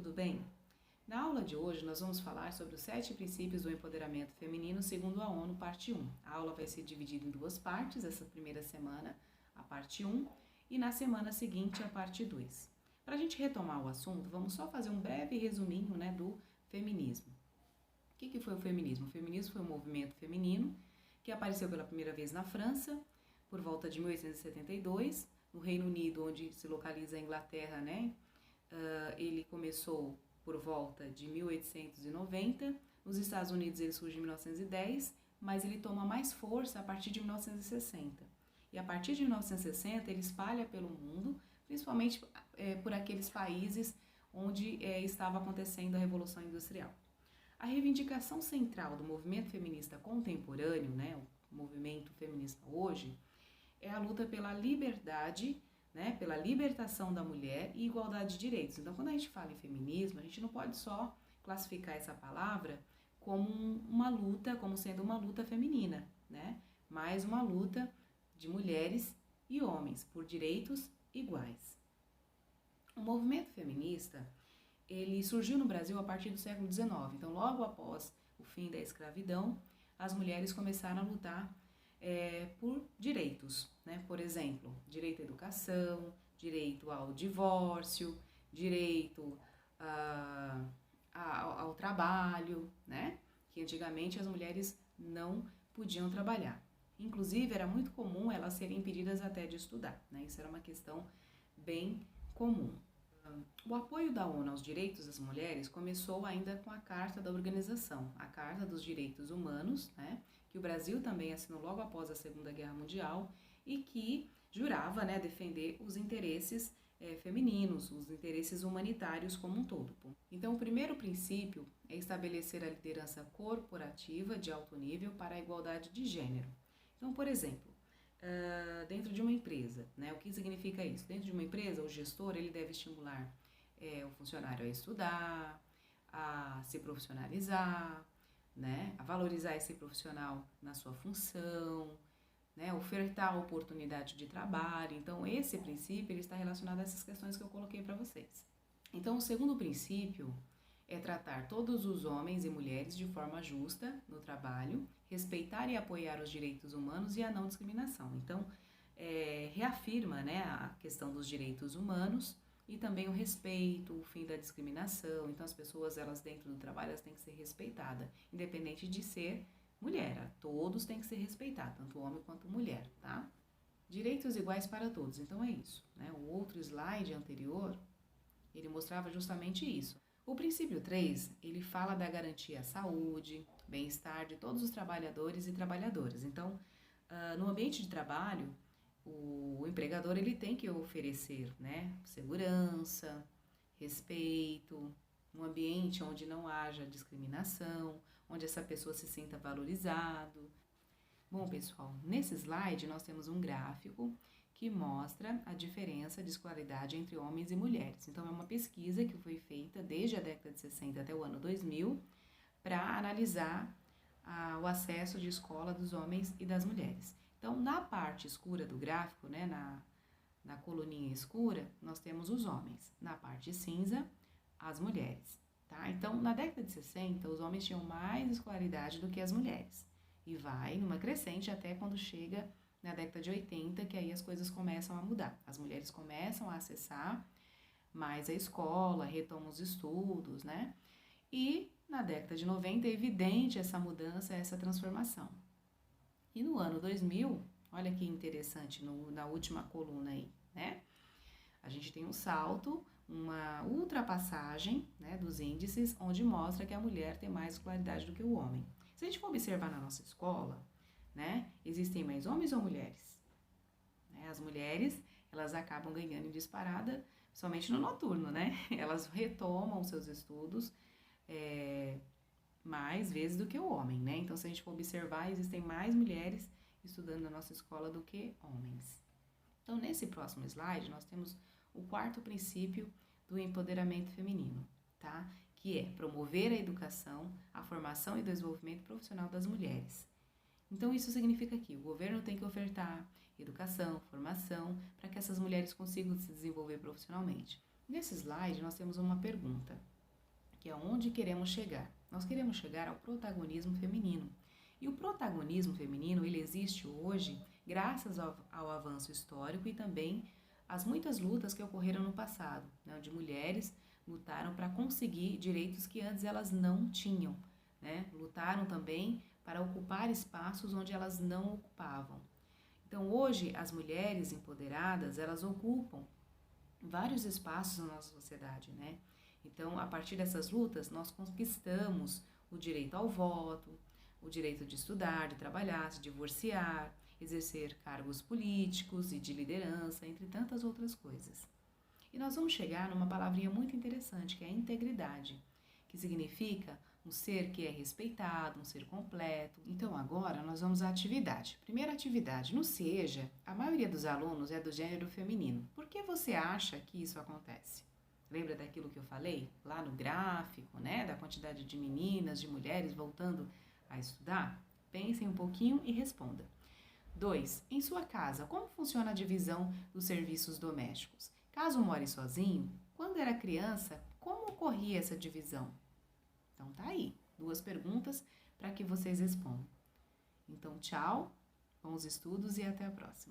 tudo bem? Na aula de hoje nós vamos falar sobre os 7 princípios do empoderamento feminino segundo a ONU, parte 1. A aula vai ser dividida em 2 partes, essa primeira semana, a parte 1, e na semana seguinte, a parte 2. Para a gente retomar o assunto, vamos só fazer um breve resuminho do feminismo. O que foi o feminismo? O feminismo foi um movimento feminino que apareceu pela primeira vez na França, por volta de 1872, no Reino Unido, onde se localiza a Inglaterra, ele começou por volta de 1890, nos Estados Unidos ele surge em 1910, mas ele toma mais força a partir de 1960. E a partir de 1960 ele espalha pelo mundo, principalmente por aqueles países onde estava acontecendo a Revolução Industrial. A reivindicação central do movimento feminista contemporâneo, o movimento feminista hoje, é a luta pela liberdade, pela libertação da mulher e igualdade de direitos. Então, quando a gente fala em feminismo, a gente não pode só classificar essa palavra como uma luta, como sendo uma luta feminina, mas uma luta de mulheres e homens por direitos iguais. O movimento feminista, ele surgiu no Brasil a partir do século XIX. Então, logo após o fim da escravidão, as mulheres começaram a lutar por direitos, Por exemplo, direito à educação, direito ao divórcio, direito ao trabalho, Que antigamente as mulheres não podiam trabalhar. Inclusive, era muito comum elas serem impedidas até de estudar, Isso era uma questão bem comum. O apoio da ONU aos direitos das mulheres começou ainda com a Carta da Organização, a Carta dos Direitos Humanos, que o Brasil também assinou logo após a Segunda Guerra Mundial e que jurava defender os interesses femininos, os interesses humanitários como um todo. Então, o primeiro princípio é estabelecer a liderança corporativa de alto nível para a igualdade de gênero. Então, por exemplo, dentro de uma empresa, o que significa isso? Dentro de uma empresa, o gestor ele deve estimular o funcionário a estudar, a se profissionalizar, a valorizar esse profissional na sua função, ofertar oportunidade de trabalho. Então, esse princípio ele está relacionado a essas questões que eu coloquei para vocês. Então, o segundo princípio é tratar todos os homens e mulheres de forma justa no trabalho, respeitar e apoiar os direitos humanos e a não discriminação. Então, reafirma a questão dos direitos humanos e também o respeito, o fim da discriminação. Então, as pessoas, elas dentro do trabalho, elas têm que ser respeitadas, independente de ser mulher. Todos têm que ser respeitados, tanto homem quanto mulher, tá? Direitos iguais para todos. Então, é isso, O outro slide anterior, ele mostrava justamente isso. O princípio 3, ele fala da garantia à saúde, bem-estar de todos os trabalhadores e trabalhadoras. Então, no ambiente de trabalho, o empregador ele tem que oferecer segurança, respeito, um ambiente onde não haja discriminação, onde essa pessoa se sinta valorizado. Bom, pessoal, nesse slide nós temos um gráfico que mostra a diferença de escolaridade entre homens e mulheres. Então, é uma pesquisa que foi feita desde a década de 60 até o ano 2000 para analisar o acesso de escola dos homens e das mulheres. Então, na parte escura do gráfico, na coluninha escura, nós temos os homens. Na parte cinza, as mulheres, tá? Então, na década de 60, os homens tinham mais escolaridade do que as mulheres. E vai numa crescente até quando chega na década de 80, que aí as coisas começam a mudar. As mulheres começam a acessar mais a escola, retomam os estudos, E na década de 90 é evidente essa mudança, essa transformação. E no ano 2000, olha que interessante, na última coluna aí, A gente tem um salto, uma ultrapassagem, dos índices, onde mostra que a mulher tem mais escolaridade do que o homem. Se a gente for observar na nossa escola, existem mais homens ou mulheres? As mulheres, elas acabam ganhando em disparada, somente no noturno, Elas retomam seus estudos mais vezes do que o homem, Então, se a gente for observar, existem mais mulheres estudando na nossa escola do que homens. Então, nesse próximo slide, nós temos o quarto princípio do empoderamento feminino, tá? Que é promover a educação, a formação e desenvolvimento profissional das mulheres. Então, isso significa que o governo tem que ofertar educação, formação, para que essas mulheres consigam se desenvolver profissionalmente. Nesse slide nós temos uma pergunta, que é onde queremos chegar. Nós queremos chegar ao protagonismo feminino. E o protagonismo feminino, ele existe hoje graças ao avanço histórico e também às muitas lutas que ocorreram no passado, né, onde mulheres lutaram para conseguir direitos que antes elas não tinham, né? Lutaram também para ocupar espaços onde elas não ocupavam. Então, hoje, as mulheres empoderadas, elas ocupam vários espaços na nossa sociedade, né? Então, a partir dessas lutas, nós conquistamos o direito ao voto, o direito de estudar, de trabalhar, de divorciar, exercer cargos políticos e de liderança, entre tantas outras coisas. E nós vamos chegar numa palavrinha muito interessante, que é a integridade, que significa um ser que é respeitado, um ser completo. Então agora nós vamos à atividade. Primeira atividade, no SEJA, a maioria dos alunos é do gênero feminino. Por que você acha que isso acontece? Lembra daquilo que eu falei lá no gráfico, né? Da quantidade de meninas, de mulheres voltando a estudar? Pensem um pouquinho e responda. 2. Em sua casa, como funciona a divisão dos serviços domésticos? Caso more sozinho, quando era criança, como ocorria essa divisão? Então tá aí, 2 perguntas para que vocês respondam. Então tchau, bons estudos e até a próxima.